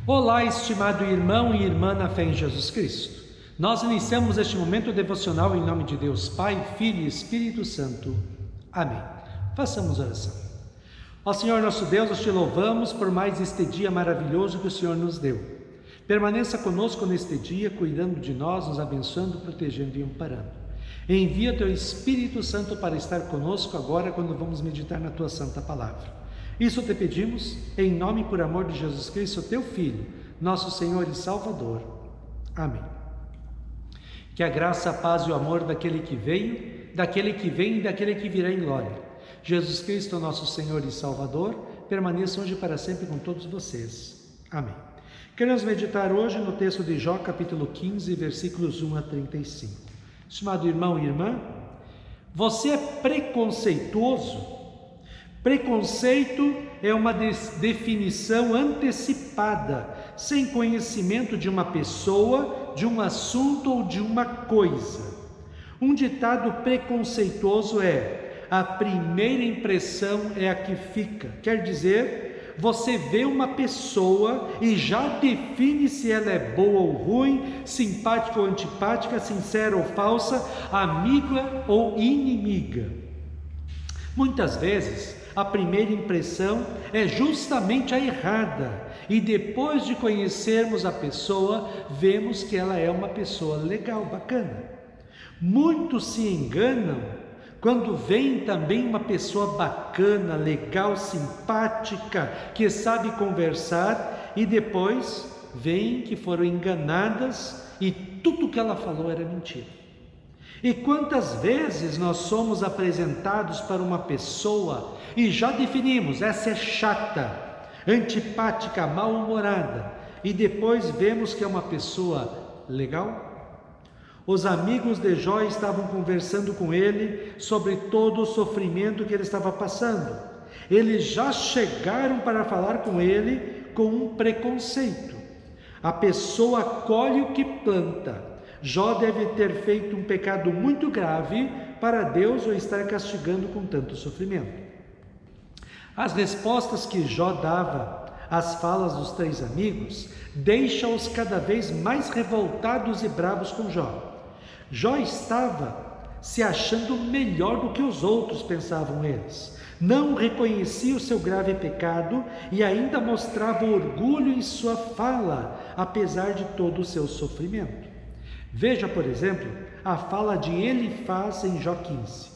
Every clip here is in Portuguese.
Olá, estimado irmão e irmã na fé em Jesus Cristo. Nós iniciamos este momento devocional em nome de Deus Pai, Filho e Espírito Santo. Amém. Façamos oração. Ó Senhor nosso Deus, nós te louvamos por mais este dia maravilhoso que o Senhor nos deu. Permaneça conosco neste dia, cuidando de nós, nos abençoando, protegendo e amparando. Envia teu Espírito Santo para estar conosco agora quando vamos meditar na tua santa palavra. Isso te pedimos, em nome e por amor de Jesus Cristo, teu Filho, nosso Senhor e Salvador. Amém. Que a graça, a paz e o amor daquele que veio, daquele que vem e daquele que virá em glória, Jesus Cristo, nosso Senhor e Salvador, permaneça hoje e para sempre com todos vocês. Amém. Queremos meditar hoje no texto de Jó, capítulo 15, versículos 1 a 35. Estimado irmão e irmã, você é preconceituoso? Preconceito é uma definição antecipada, sem conhecimento de uma pessoa, de um assunto ou de uma coisa. Um ditado preconceituoso é: a primeira impressão é a que fica. Quer dizer, você vê uma pessoa e já define se ela é boa ou ruim, simpática ou antipática, sincera ou falsa, amiga ou inimiga. Muitas vezes, a primeira impressão é justamente a errada, e depois de conhecermos a pessoa, vemos que ela é uma pessoa legal, bacana. Muitos se enganam quando veem também uma pessoa bacana, legal, simpática, que sabe conversar, e depois veem que foram enganadas e tudo que ela falou era mentira. E quantas vezes nós somos apresentados para uma pessoa e já definimos, essa é chata, antipática, mal-humorada, e depois vemos que é uma pessoa legal? Os amigos de Jó estavam conversando com ele sobre todo o sofrimento que ele estava passando. Eles já chegaram para falar com ele com um preconceito. A pessoa colhe o que planta. Jó deve ter feito um pecado muito grave para Deus o estar castigando com tanto sofrimento. As respostas que Jó dava às falas dos três amigos deixam-os cada vez mais revoltados e bravos com Jó. Jó estava se achando melhor do que os outros, pensavam eles. Não reconhecia o seu grave pecado e ainda mostrava orgulho em sua fala, apesar de todo o seu sofrimento. Veja, por exemplo, a fala de Elifaz em Jó 15.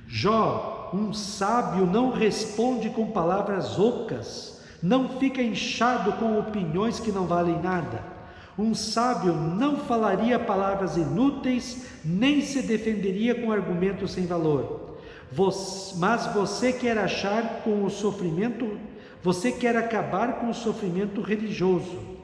Jó, um sábio, não responde com palavras ocas, não fica inchado com opiniões que não valem nada. Um sábio não falaria palavras inúteis, nem se defenderia com argumentos sem valor. Mas você quer achar com o sofrimento, você quer acabar com o sofrimento religioso.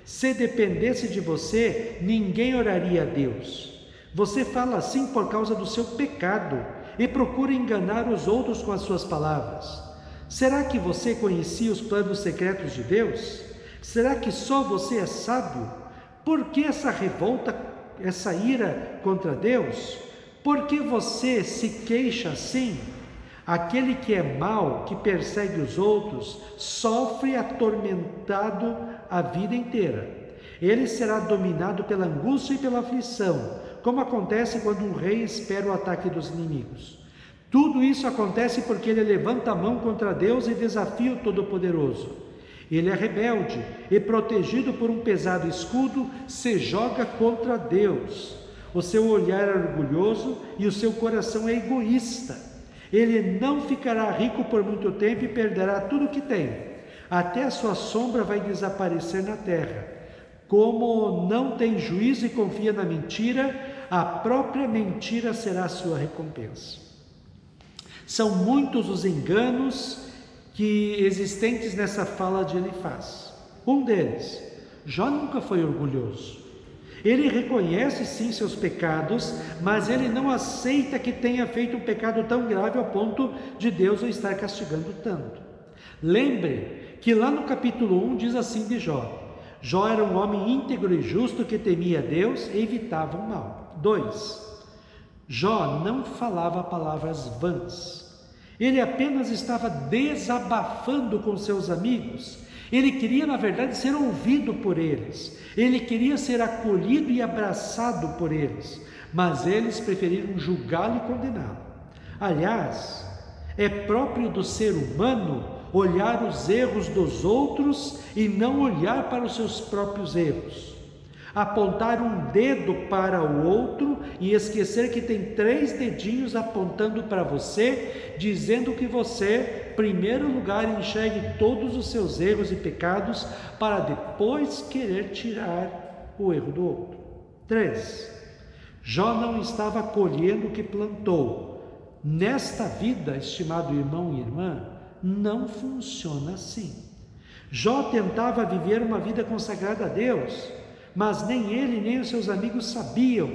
Se dependesse de você, ninguém oraria a Deus. Você fala assim por causa do seu pecado e procura enganar os outros com as suas palavras. Será que você conhecia os planos secretos de Deus? Será que só você é sábio? Por que essa revolta, essa ira contra Deus? Por que você se queixa assim? Aquele que é mau, que persegue os outros, sofre atormentado a vida inteira. Ele será dominado pela angústia e pela aflição, como acontece quando um rei espera o ataque dos inimigos. Tudo isso acontece porque ele levanta a mão contra Deus e desafia o Todo-Poderoso. Ele é rebelde e, protegido por um pesado escudo, se joga contra Deus. O seu olhar é orgulhoso e o seu coração é egoísta. Ele não ficará rico por muito tempo e perderá tudo o que tem. Até a sua sombra vai desaparecer na terra. Como não tem juízo e confia na mentira, a própria mentira será a sua recompensa. São muitos os enganos existentes nessa fala de Elifaz. Um deles, Jó nunca foi orgulhoso. Ele reconhece sim seus pecados, mas ele não aceita que tenha feito um pecado tão grave ao ponto de Deus o estar castigando tanto. Lembre que lá no capítulo 1 diz assim de Jó: Jó era um homem íntegro e justo que temia Deus e evitava o mal. 2. Jó não falava palavras vãs. Ele apenas estava desabafando com seus amigos Ele queria, na verdade, ser ouvido por eles. Ele queria ser acolhido e abraçado por eles. Mas eles preferiram julgá-lo e condená-lo. Aliás, é próprio do ser humano olhar os erros dos outros e não olhar para os seus próprios erros. Apontar um dedo para o outro e esquecer que tem 3 dedinhos apontando para você, dizendo que você, em primeiro lugar, enxergue todos os seus erros e pecados, para depois querer tirar o erro do outro. 3. Jó não estava colhendo o que plantou. Nesta vida, estimado irmão e irmã, não funciona assim. Jó tentava viver uma vida consagrada a Deus, mas nem ele nem os seus amigos sabiam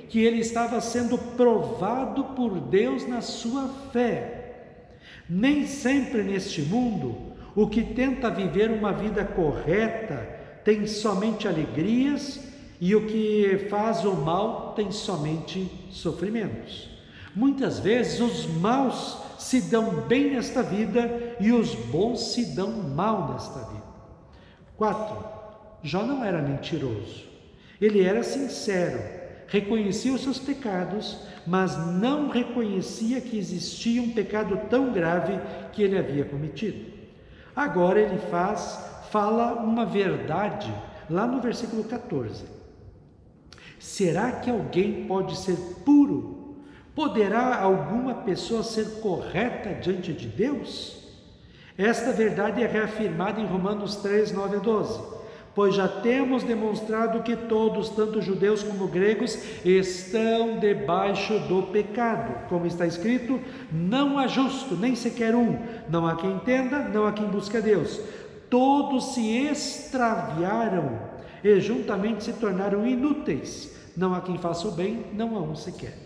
que ele estava sendo provado por Deus na sua fé. Nem sempre neste mundo, o que tenta viver uma vida correta tem somente alegrias, e o que faz o mal tem somente sofrimentos. Muitas vezes os maus se dão bem nesta vida e os bons se dão mal nesta vida. 4. Jó não era mentiroso, ele era sincero, reconhecia os seus pecados, mas não reconhecia que existia um pecado tão grave que ele havia cometido. Agora ele fala uma verdade, lá no versículo 14. Será que alguém pode ser puro? Poderá alguma pessoa ser correta diante de Deus? Esta verdade é reafirmada em Romanos 3, 9 a 12. Pois já temos demonstrado que todos, tanto judeus como gregos, estão debaixo do pecado. Como está escrito, não há justo, nem sequer um. Não há quem entenda, não há quem busque a Deus. Todos se extraviaram e juntamente se tornaram inúteis. Não há quem faça o bem, não há um sequer.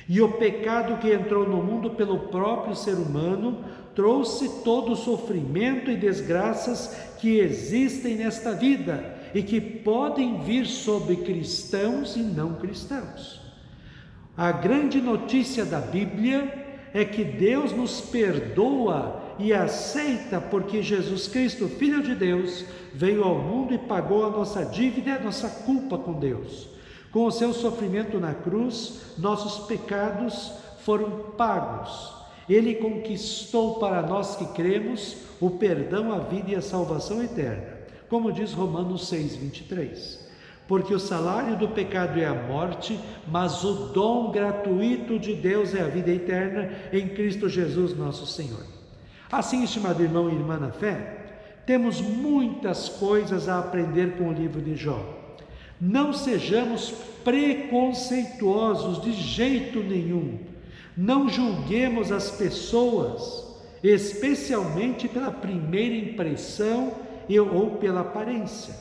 E o pecado que entrou no mundo pelo próprio ser humano trouxe todo o sofrimento e desgraças que existem nesta vida e que podem vir sobre cristãos e não cristãos. A grande notícia da Bíblia é que Deus nos perdoa e aceita porque Jesus Cristo, Filho de Deus, veio ao mundo e pagou a nossa dívida e a nossa culpa com Deus. Com o seu sofrimento na cruz, nossos pecados foram pagos. Ele conquistou para nós que cremos o perdão, a vida e a salvação eterna, como diz Romanos 6, 23. Porque o salário do pecado é a morte, mas o dom gratuito de Deus é a vida eterna em Cristo Jesus nosso Senhor. Assim, estimado irmão e irmã na fé, temos muitas coisas a aprender com o livro de Jó. Não sejamos preconceituosos de jeito nenhum. Não julguemos as pessoas, especialmente pela primeira impressão ou pela aparência.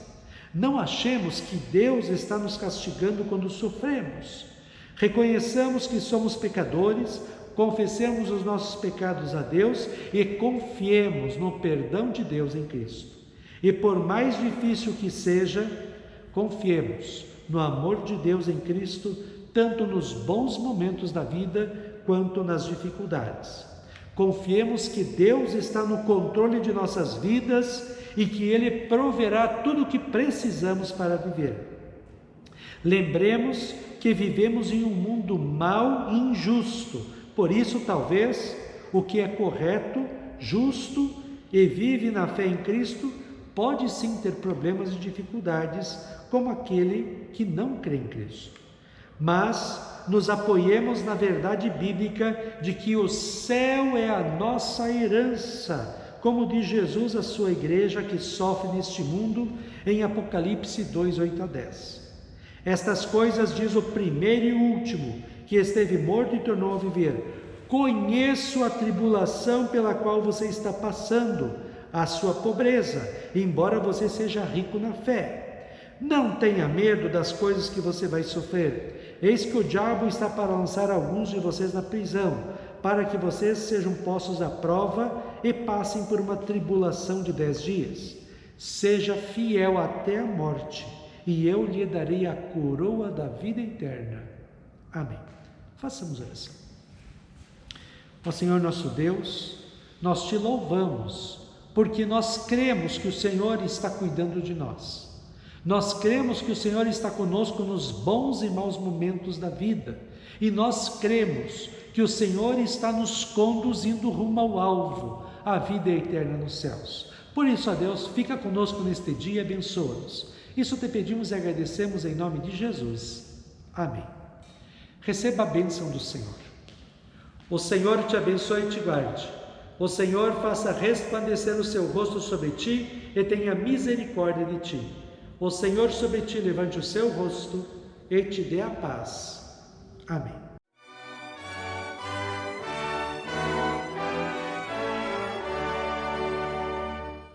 Não achemos que Deus está nos castigando quando sofremos. Reconheçamos que somos pecadores, confessemos os nossos pecados a Deus e confiemos no perdão de Deus em Cristo. E por mais difícil que seja, confiemos no amor de Deus em Cristo, tanto nos bons momentos da vida quanto nas dificuldades. Confiemos que Deus está no controle de nossas vidas e que Ele proverá tudo o que precisamos para viver. Lembremos que vivemos em um mundo mau e injusto, por isso talvez o que é correto, justo e vive na fé em Cristo pode sim ter problemas e dificuldades, como aquele que não crê em Cristo. Mas nos apoiemos na verdade bíblica de que o céu é a nossa herança, como diz Jesus à sua igreja que sofre neste mundo, em Apocalipse 2, 8 a 10. Estas coisas diz o primeiro e último, que esteve morto e tornou a viver. Conheço a tribulação pela qual você está passando, a sua pobreza, embora você seja rico na fé. Não tenha medo das coisas que você vai sofrer. Eis que o diabo está para lançar alguns de vocês na prisão, para que vocês sejam postos à prova e passem por uma tribulação de 10 dias. Seja fiel até a morte, e eu lhe darei a coroa da vida eterna. Amém. Façamos oração. Ó Senhor nosso Deus, nós te louvamos porque nós cremos que o Senhor está cuidando de nós. Nós cremos que o Senhor está conosco nos bons e maus momentos da vida. E nós cremos que o Senhor está nos conduzindo rumo ao alvo, a vida eterna nos céus. Por isso, ó Deus, fica conosco neste dia e abençoa-nos. Isso te pedimos e agradecemos em nome de Jesus. Amém. Receba a bênção do Senhor. O Senhor te abençoe e te guarde. O Senhor faça resplandecer o seu rosto sobre ti e tenha misericórdia de ti. O Senhor sobre ti levante o seu rosto e te dê a paz. Amém.